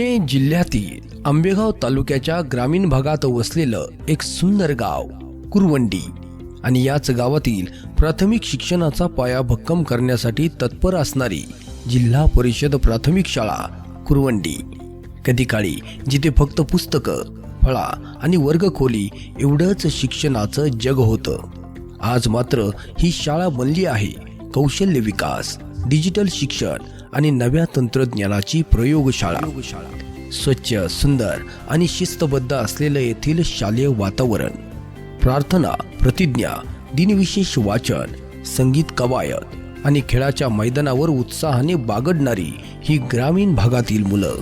पुणे जिल्ह्यातील आंबेगाव तालुक्याच्या ग्रामीण भागात वसलेलं एक सुंदर गाव कुरवंडी आणि याच गावातील प्राथमिक शिक्षणाचा पाया भक्कम करण्यासाठी तत्पर असणारी जिल्हा परिषद प्राथमिक शाळा कुरवंडी। कधी काळी जिथे फक्त पुस्तकं, फळा आणि वर्गखोली एवढंच शिक्षणाचं जग होतं, आज मात्र ही शाळा बनली आहे कौशल्य विकास, डिजिटल शिक्षण आणि नव्या तंत्रज्ञानाची प्रयोगशाळा। स्वच्छ, सुंदर आणि शिस्तबद्ध असलेलं येथील शालेय वातावरण, प्रार्थना, प्रतिज्ञा, दिनविशेष वाचन, संगीत कवायत आणि खेळाच्या मैदानावर उत्साहाने बागडणारी ही ग्रामीण भागातील मुलं,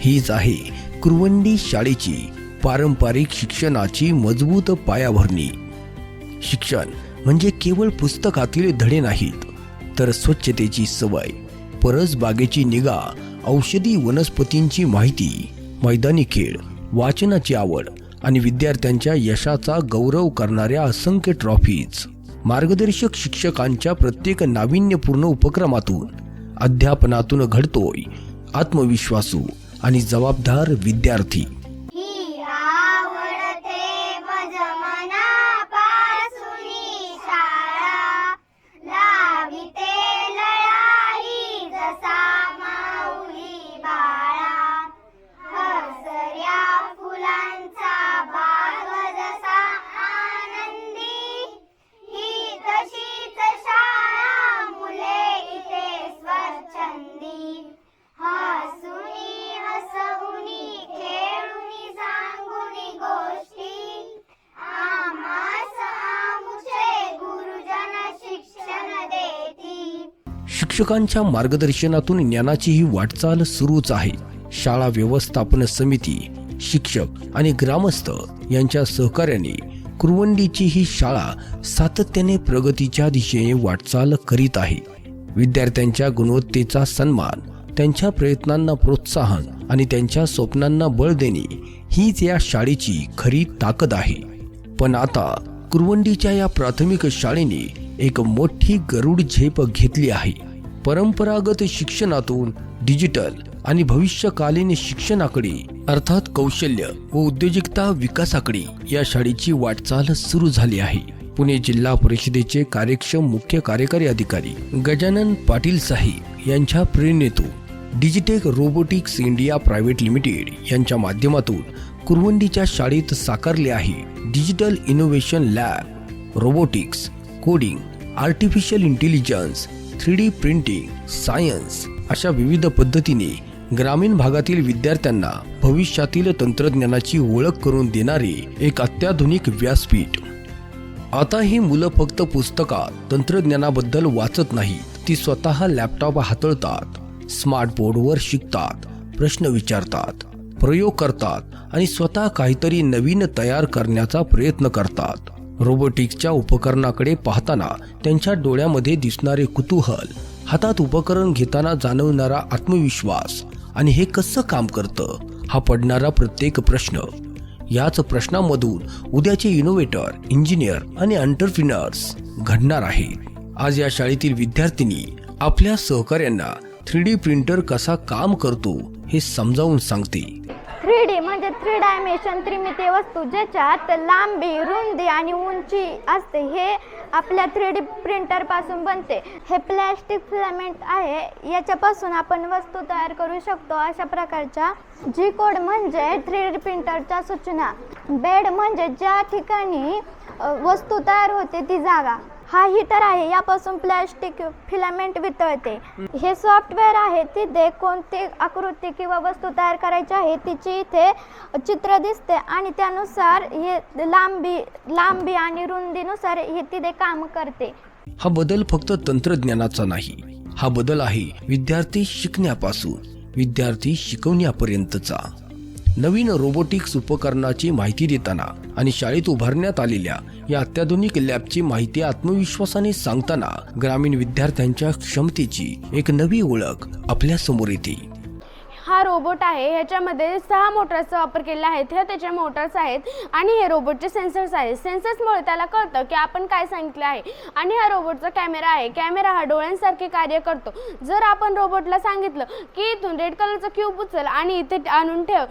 हीच आहे कुरवंडी शाळेची पारंपरिक शिक्षणाची मजबूत पायाभरणी। शिक्षण म्हणजे केवळ पुस्तकातील धडे नाहीत, तर स्वच्छतेची सवय, परसबागेची निगा, औषधी वनस्पतींची माहिती, मैदानी खेळ, वाचनाची आवड आणि विद्यार्थ्यांच्या यशाचा गौरव करणाऱ्या असंख्य ट्रॉफीज। मार्गदर्शक शिक्षकांच्या प्रत्येक नाविन्यपूर्ण उपक्रमातून, अध्यापनातून घडतोय आत्मविश्वासू आणि जबाबदार विद्यार्थी। शिक्षकांच्या मार्गदर्शनातून ज्ञानाची ही वाटचाल सुरूच आहे। शाळा व्यवस्थापन समिती, शिक्षक आणि ग्रामस्थ यांच्या सहकार्याने कुरवंडीची ही शाळा सातत्याने प्रगतीच्या दिशेने वाटचाल करीत आहे। विद्यार्थ्यांच्या गुणवत्तेचा सन्मान, त्यांच्या प्रयत्नांना प्रोत्साहन आणि त्यांच्या स्वप्नांना बळ देणे हीच या शाळेची खरी ताकद आहे। पण आता कुरवंडीच्या या प्राथमिक शाळेने एक मोठी गरुड झेप घेतली आहे। परंपरागत शिक्षणातून डिजिटल आणि भविष्यकालीन शिक्षणाकडे अर्थात कौशल्य व उद्योजकता विकासाकडे या शाळेची वाटचाल सुरू झाली आहे। पुणे जिल्हा परिषदेचे कार्यक्षम मुख्य कार्यकारी अधिकारी गजानन पाटील साहेब यांच्या प्रेरणेतून Digitek robotics India private limited यांच्या माध्यमातून कुरवंडीच्या शाळेत साकारले आहे digital innovation lab, robotics, coding, artificial intelligence, 3D printing, science अशा विविध पद्धतीने ग्रामीण भागातील विद्यार्थ्यांना भविष्यातील तंत्रज्ञानाची ओळख करून देणारे एक अत्याधुनिक व्यासपीठ। आता ही मुलं फक्त पुस्तकात तंत्रज्ञानाबद्दल वाचत नाहीत, ती स्वतः लॅपटॉप हाताळतात, स्मार्ट बोर्डवर शिकतात, प्रश्न विचारतात, प्रयोग करतात आणि स्वतः काहीतरी नवीन तयार करण्याचा प्रयत्न करतात। रोबोटिक्सच्या उपकरणाकडे पाहताना त्यांच्या डोळ्यामध्ये दिसणारे कुतूहल, हातात उपकरण घेताना जाणवणारा आत्मविश्वास आणि हे कसं काम करतं हा पडणारा प्रत्येक प्रश्न, याच प्रश्नांमधून उद्याचे इनोव्हेटर, इंजिनियर आणि एंटरप्रेन्योर्स घडणार आहेत। आज या शाळेतील विद्यार्थिनी आपल्या सहकार्यांना 3D प्रिंटर कसा काम करतो हे समजावून सांगते। 3D म्हणजे 3 डायमेन्शन, त्रिमितीय वस्तू ज्याच्यात लांबी, रुंदी आणि उंची असते, हे आपल्या 3D प्रिंटर पासून बनते। हे प्लॅस्टिक फिलामेंट आहे, याच्यापासून आपण वस्तू तयार करू शकतो अशा प्रकारच्या। जी कोड म्हणजे 3D प्रिंटरच्या सूचना, बेड म्हणजे ज्या ठिकाणी वस्तू तयार होते ती जागा, हा हीटर आहे, यापासून प्लॅस्टिक फिलामेंट वितळते। हे सॉफ्टवेअर आहे, तिथे कोणती आकृती किंवा वस्तू तयार करायची आहे तिची इथे चित्र दिसते आणि त्यानुसार हे लांबी आणि रुंदीनुसार हे तिथे काम करते। हा बदल फक्त तंत्रज्ञानाचा नाही, हा बदल आहे विद्यार्थी शिकण्यापासून विद्यार्थी शिकवण्यापर्यंतचा। नवीन रोबोटिक्स उपकरणाची माहिती देताना आणि शाळेत उभारण्यात आलेल्या या अत्याधुनिक लॅबची माहिती आत्मविश्वासाने सांगताना ग्रामीण विद्यार्थ्यांच्या क्षमतेची एक नवी ओळख आपल्या समोर येते। हा रोबोट आहे. ह्याच्यामध्ये 6 मोटर्सचा वापर केलेला आहे. हे त्याचे मोटर्स आहेत आणि हे रोबोटचे सेन्सर्स आहेत. सेन्सर्समुळे त्याला कळतं की आपण काय सांगितलं आहे. आणि हा रोबोटचा कॅमेरा आहे. कॅमेरा हा डोळ्यांसारखे कार्य करतो. जर आपण रोबोटला सांगितलं की इथून रेड कलरचा क्यूब उचल आणि इथे आणून ठेव,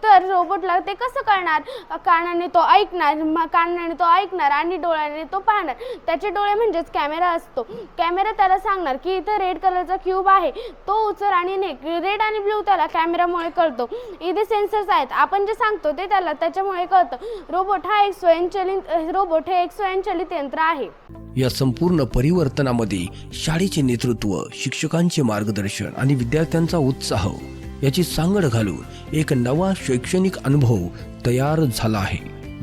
तर रोबोटला ते कसं करणार? कानाने तो ऐकणार आणि डोळ्याने तो पाहणार. त्याचे डोळे म्हणजेच कॅमेरा असतो. कॅमेरा त्याला सांगणार की इथे रेड कलरचा क्यूब आहे, तो उचल आणि रेड आणि ब्लू त्याला कॅमेरामुळे कळतो. इथे सेन्सर्स आहेत. आपण जे सांगतो ते त्याला त्याच्यामुळे कळतं. रोबोट हे एक स्वयंचलित यंत्र आहे. या संपूर्ण परिवर्तनामध्ये शाळेचे नेतृत्व, शिक्षकांचे मार्गदर्शन आणि विद्यार्थ्यांचा उत्साह याची सांगड घालून एक नवा शैक्षणिक अनुभव तयार झाला आहे.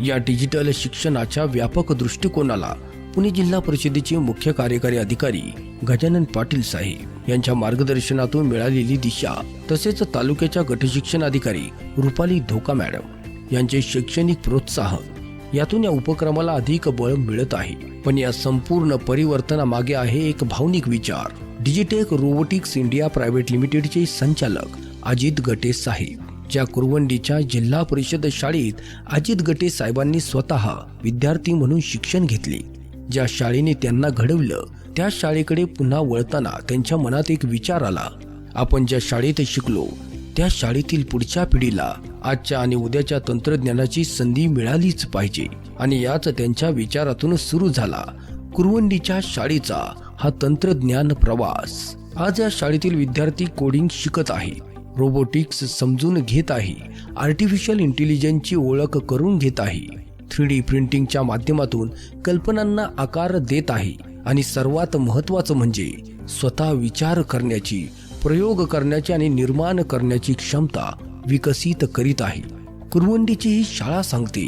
या डिजिटल शिक्षणाच्या व्यापक दृष्टिकोनाला पुणे जिल्हा परिषदेचे मुख्य कार्यकारी अधिकारी गजानन पाटील साहेब यांच्या मार्गदर्शनातून मिळालेली दिशा, तसेच तालुक्याच्या गटशिक्षण अधिकारी रुपाली धोका मॅडम यांचे शैक्षणिक प्रोत्साहन यातून या उपक्रमाला अधिक बळ मिळत आहे. पण या संपूर्ण परिवर्तनामागे आहे एक भावनिक विचार. डिजिटेक रोबोटिक्स इंडिया प्रायव्हेट लिमिटेडचे संचालक अजित गटे साहेब, ज्या कुरवंडीच्या जिल्हा परिषद शाळेत अजित गटे साहेबांनी स्वतः विद्यार्थी म्हणून शिक्षण घेतले. ज्या शाळेने त्यांना घडवलं त्या शाळेकडे पुन्हा वळताना त्यांच्या मनात एक विचार आला. आपण ज्या शाळेत शिकलो त्या शाळेतील पुढच्या पिढीला आजच्या आणि उद्याच्या तंत्रज्ञानाची संधी मिळालीच पाहिजे. आणि याच त्यांच्या विचारातून सुरू झाला कुरवंडीच्या शाळेचा हा तंत्रज्ञान प्रवास. आज या शाळेतील विद्यार्थी कोडिंग शिकत आहे, रोबोटिक्स समजून घेत आहे, आर्टिफिशियल इंटेलिजन्सची ओळख करून घेत आहे, 3D प्रिंटिंगच्या माध्यमातून कल्पनांना आकार देत आहे आणि सर्वात महत्त्वाचं म्हणजे स्वतः विचार करण्याची, प्रयोग करण्याची आणि निर्माण करण्याची क्षमता विकसित करीत आहे. कुरवंडीची ही शाळा सांगते,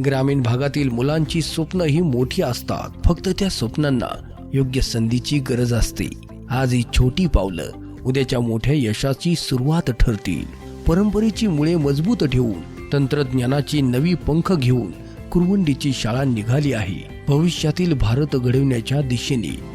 ग्रामीण भागातील मुलांची स्वप्न ही मोठी असतात, फक्त त्या स्वप्नांना योग्य संधीची गरज असते. आज ही छोटी पावलं उद्याच्या मोठ्या यशाची सुरुवात ठरतील. परंपरेची मुळे मजबूत ठेवून तंत्रज्ञानाची नवी पंख घेऊन कुरवंडीची शाळा निघाली आहे भविष्यातील भारत घडवण्याच्या दिशेने.